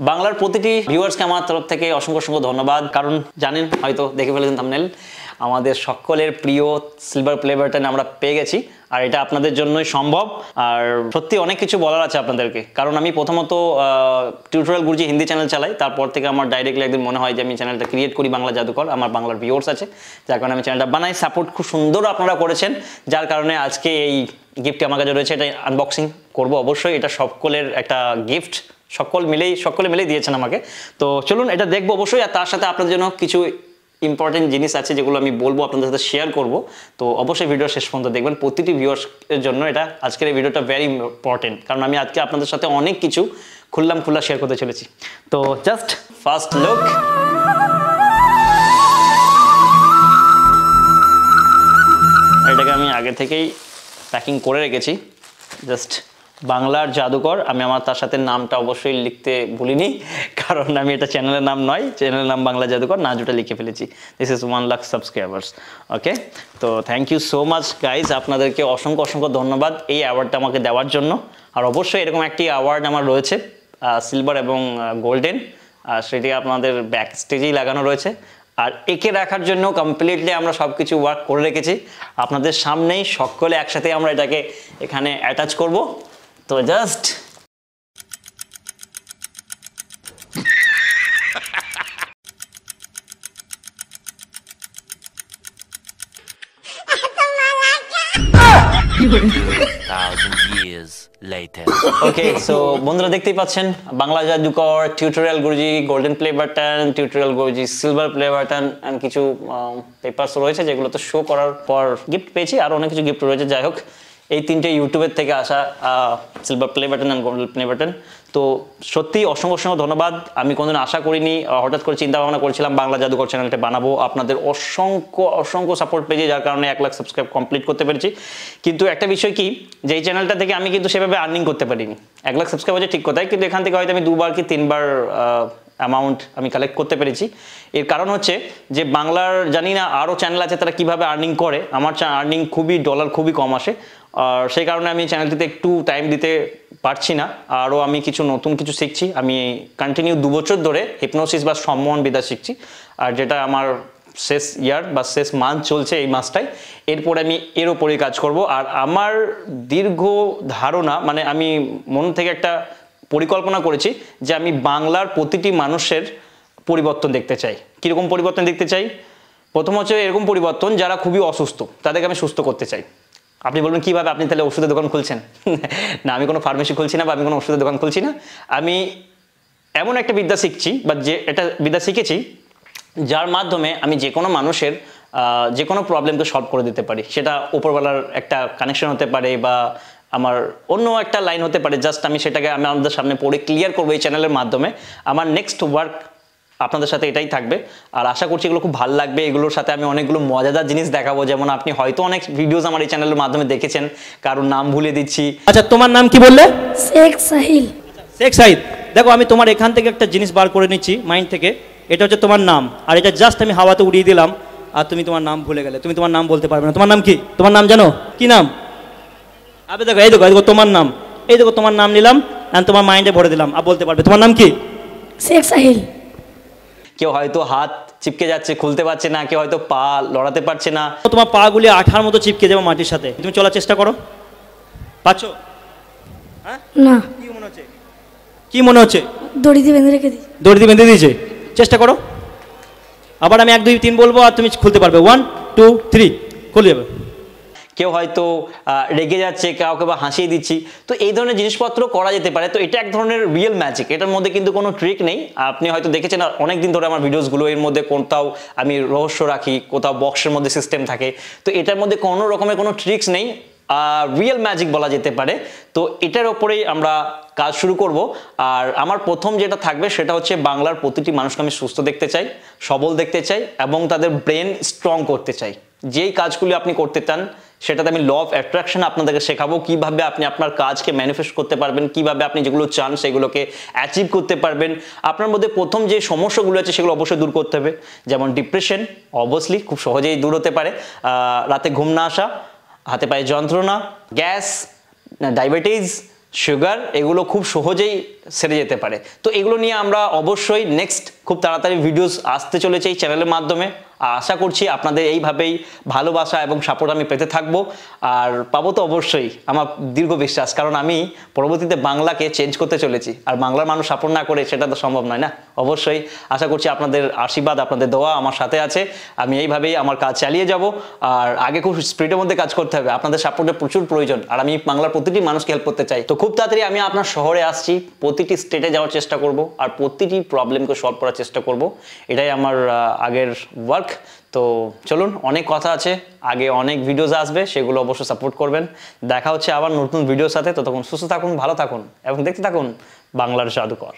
বাংলার প্রতিটি ভিউয়ার্সকে আমার তরফ থেকে অসংখ্য অসংখ্য ধন্যবাদ, কারণ জানেন হয়তো দেখে ফেলেছেন থাম্বনেল, আমাদের সকলের প্রিয় সিলভার প্লে বাটন আমরা পেয়ে গেছি। আর এটা আপনাদের জন্যই সম্ভব। আর সত্যি অনেক কিছু বলার আছে আপনাদেরকে, কারণ আমি প্রথমত টিউটোরিয়াল গুরুজি হিন্দি চ্যানেল চালাই, তারপর থেকে আমার ডাইরেক্টলি একদিন মনে হয় যে আমি চ্যানেলটা ক্রিয়েট করি বাংলা জাদুকর। আমার বাংলার ভিউয়ার্স আছে, যার কারণে আমি চ্যানেলটা বানাই। সাপোর্ট খুব সুন্দর আপনারা করেছেন, যার কারণে আজকে এই গিফটটি আমার কাছে রয়েছে, এটা আনবক্সিং করব অবশ্যই। এটা সকলের একটা গিফট, সকলে মিলেই দিয়েছেন আমাকে। তো চলুন এটা দেখবো অবশ্যই। আর তার সাথে আপনাদের জন্য কিছু ইম্পর্টেন্ট জিনিস আছে যেগুলো আমি বলবো, আপনাদের সাথে শেয়ার করব। তো অবশ্যই ভিডিও শেষ পর্যন্ত দেখবেন। প্রতিটি ভিউয়ার্সের জন্য এটা আজকের এই ভিডিওটা ভেরি ইম্পর্টেন্ট, কারণ আমি আজকে আপনাদের সাথে অনেক কিছু খোলা শেয়ার করতে চলেছি। তো জাস্ট ফার্স্ট লুক। এটাকে আমি আগে থেকেই প্যাকিং করে রেখেছি। জাস্ট বাংলার জাদুকর, আমি আমার তার সাথে নামটা অবশ্যই লিখতে ভুলিনি, কারণ আমি এটা চ্যানেলের নাম নয়, চ্যানেলের নাম বাংলা জাদুকর, নাজুটা লিখে ফেলেছি। This is 1 lakh subscribers. Okay, তো thank you so much guys, আপনাদেরকে অসংখ্য ধন্যবাদ এই অ্যাওয়ার্ডটা আমাকে দেওয়ার জন্য। আর অবশ্যই এরকম একটি অ্যাওয়ার্ড আমার রয়েছে, সিলভার এবং গোল্ডেন, সেটি আপনাদের ব্যাক স্টেজেই লাগানো রয়েছে। আর একে রাখার জন্য কমপ্লিটলি আমরা সব কিছু ওয়ার্ক করে রেখেছি। আপনাদের সামনেই সকলে একসাথে আমরা এটাকে এখানে অ্যাটাচ করব। তো জাস্ট ওকে, সো বন্ধুরা দেখতেই পাচ্ছেন বাংলা জাদুকর, tutorial Guruji golden play button, tutorial Guruji silver play button, and কিছু পেপারস রয়েছে যেগুলো তো শো করার পর গিফট পেয়েছি, আর অনেক কিছু গিফট রয়েছে। যাই হোক, এই তিনটে ইউটিউবের থেকে আসা silver play button and golden play button. তো সত্যি অসংখ্য ধন্যবাদ। আমি কোনোদিন আশা করিনি, হঠাৎ করে চিন্তা ভাবনা করেছিলাম বাংলা জাদুকর চ্যানেলটা বানাবো। আপনাদের অসংখ্য সাপোর্ট পেয়েছি, যার কারণে 1 লাখ সাবস্ক্রাইব কমপ্লিট করতে পেরেছি। কিন্তু একটা বিষয় কি, যে এই চ্যানেলটা থেকে আমি কিন্তু সেভাবে আর্নিং করতে পারিনি। 1 লাখ সাবস্ক্রাইব হচ্ছে ঠিক কথাই, কিন্তু এখান থেকে হয়তো আমি 2বার কি 3বার অ্যামাউন্ট আমি কালেক্ট করতে পেরেছি। এর কারণ হচ্ছে যে বাংলার জানি না আরও চ্যানেল আছে তারা কিভাবে আর্নিং করে, আমার আর্নিং ডলার খুবই কম আসে। আর সেই কারণে আমি চ্যানেলটিতে একটু টাইম দিতে পারছি না। আরও আমি নতুন কিছু শিখছি। আমি কন্টিনিউ 2 বছর ধরে হিপনোসিস বা সম্মোহন বিদ্যা শিখছি, আর যেটা আমার শেষ ইয়ার বা শেষ মান্থ চলছে এই মাসটাই। এরপরে আমি এর ওপরেই কাজ করব। আর আমার দীর্ঘ ধারণা, মানে আমি মন থেকে একটা পরিকল্পনা করেছি যে আমি বাংলার প্রতিটি মানুষের পরিবর্তন দেখতে চাই। কীরকম পরিবর্তন দেখতে চাই? প্রথম হচ্ছে এরকম পরিবর্তন যারা খুবই অসুস্থ, তাদেরকে আমি সুস্থ করতে চাই। আপনি বলবেন কীভাবে? আপনি তাহলে ওষুধের দোকান খুলছেন? না, আমি কোনো ফার্মেসি খুলছি না, বা আমি কোনো ওষুধের দোকান খুলছি না। আমি এমন একটা বিদ্যা শিখছি, বা এটা বিদ্যা শিখেছি যার মাধ্যমে আমি যে কোনো মানুষের যে কোনো প্রবলেমকে সলভ করে দিতে পারি। সেটা উপরওয়ালার একটা কানেকশন হতে পারে, বা আমার অন্য একটা লাইন হতে পারে। জাস্ট আমি সেটাকে আমাদের সামনে পড়ে ক্লিয়ার করবো এই চ্যানেলের মাধ্যমে। আমার নেক্সট ওয়ার্ক আপনাদের সাথে এটাই থাকবে, আর আশা করছি এগুলো খুব ভালো লাগবে। এগুলোর সাথে আমি অনেকগুলো মজাদার জিনিস দেখাবো, যেমন আপনি হয়তো অনেক ভিডিওস আমার এই চ্যানেলের মাধ্যমে দেখেছেন, কারোর নাম ভুলে দিচ্ছি। আচ্ছা, তোমার নাম কি বললে? শেখ সাহিল। শেখ সাহিদ। দেখো, আমি তোমার এখান থেকে একটা জিনিস বার করে নিচ্ছি মাইন্ড থেকে। এটা হচ্ছে তোমার নাম, আর এটা জাস্ট আমি হাওয়াতে উড়িয়ে দিলাম, আর তুমি তোমার নাম ভুলে গেলে। তুমি তোমার নাম বলতে পারবে না। তোমার নাম কি? তোমার নাম জানো? কি নাম? আবে দেখো, এই দেখো তোমার নাম, এই দেখো তোমার নাম নিলাম, আর তোমার মাইন্ডে ভরে দিলাম, আর বলতে পারবে তোমার নাম কি? শেখ সাহিল। কেউ হয়তো হাত চিপকে যাচ্ছে, খুলতে পারছে না, কেউ হয়তো পা লড়াতে পারছে না। তোমার পা গুলি আঠার মতো চিপকে যাবে মাটির সাথে। তুমি চলার চেষ্টা করো, পাচ্ছ? হ্যাঁ, না। কি মনে হচ্ছে? কি মনে হচ্ছে? দড়ি দিয়ে বেঁধে রেখে দিই। দড়ি দিয়ে বেঁধে দিয়েছে। চেষ্টা করো। আবার আমি 1 2 3 বলবো, আর তুমি খুলতে পারবে। 1 2 3, খুলে যাবে। কেউ হয়তো রেগে যাচ্ছে, কাউকে বা হাসিয়ে দিচ্ছি, তো এই ধরনের জিনিসপত্র করা যেতে পারে। তো এটা এক ধরনের রিয়েল ম্যাজিক, এটার মধ্যে কিন্তু কোনো ট্রিক নেই। আপনি হয়তো দেখেছেন অনেক দিন ধরে আমার ভিডিওসগুলো, এর মধ্যে কোথাও আমি রহস্য রাখি, কোথাও বক্সের মধ্যে সিস্টেম থাকে। তো এটার মধ্যে কোনো রকমের কোনো ট্রিক্স নেই, রিয়েল ম্যাজিক বলা যেতে পারে। তো এটার ওপরেই আমরা কাজ শুরু করব। আর আমার প্রথম যেটা থাকবে সেটা হচ্ছে বাংলার প্রতিটি মানুষকে আমি সুস্থ দেখতে চাই, সবল দেখতে চাই, এবং তাদের ব্রেন স্ট্রং করতে চাই। যেই কাজগুলি আপনি করতে চান সেটাতে আমি ল অফ অ্যাট্রাকশন আপনাদেরকে শেখাবো, কিভাবে আপনি আপনার কাজকে ম্যানিফেস্ট করতে পারবেন, কিভাবে আপনি যেগুলো চান সেগুলোকে অ্যাচিভ করতে পারবেন। আপনার মধ্যে প্রথম যে সমস্যাগুলো আছে সেগুলো অবশ্যই দূর করতে হবে, যেমন ডিপ্রেশন অবভিয়াসলি খুব সহজেই দূর হতে পারে, রাতে ঘুম না আসা, হাতে পায়ে যন্ত্রণা, গ্যাস, ডায়াবেটিস, সুগার, এগুলো খুব সহজেই সেরে যেতে পারে। তো এগুলো নিয়ে আমরা অবশ্যই নেক্সট খুব তাড়াতাড়ি ভিডিওস আসতে চলেছে এই চ্যানেলের মাধ্যমে। আশা করছি আপনাদের এইভাবেই ভালোবাসা এবং সাপোর্ট আমি পেতে থাকবো, আর পাবো তো অবশ্যই, আমার দীর্ঘ বিশ্বাস, কারণ আমি পরবর্তীতে বাংলাকে চেঞ্জ করতে চলেছি, আর বাংলার মানুষ সাপোর্ট না করে সেটা তো সম্ভব নয় না। অবশ্যই আশা করছি আপনাদের আশীর্বাদ, আপনাদের দোয়া আমার সাথে আছে, আমি এইভাবেই আমার কাজ চালিয়ে যাব। আর আগে খুব স্পিডের মধ্যে কাজ করতে হবে, আপনাদের সাপোর্টের প্রচুর প্রয়োজন, আর আমি বাংলার প্রতিটি মানুষকে হেল্প করতে চাই। তো খুব তাড়াতাড়ি আমি আপনার শহরে আসছি, প্রতিটি স্টেটে যাওয়ার চেষ্টা করব, আর প্রতিটি প্রবলেমকে সলভ করার চেষ্টা করব, এটাই আমার আগের ওয়ার্ক। তো চলুন, অনেক কথা আছে, আগে অনেক ভিডিওস আসবে, সেগুলো অবশ্যই সাপোর্ট করবেন। দেখা হচ্ছে আবার নতুন ভিডিওর সাথে, ততক্ষণ সুস্থ থাকুন, ভালো থাকুন এবং দেখতে থাকুন বাংলার জাদুকর।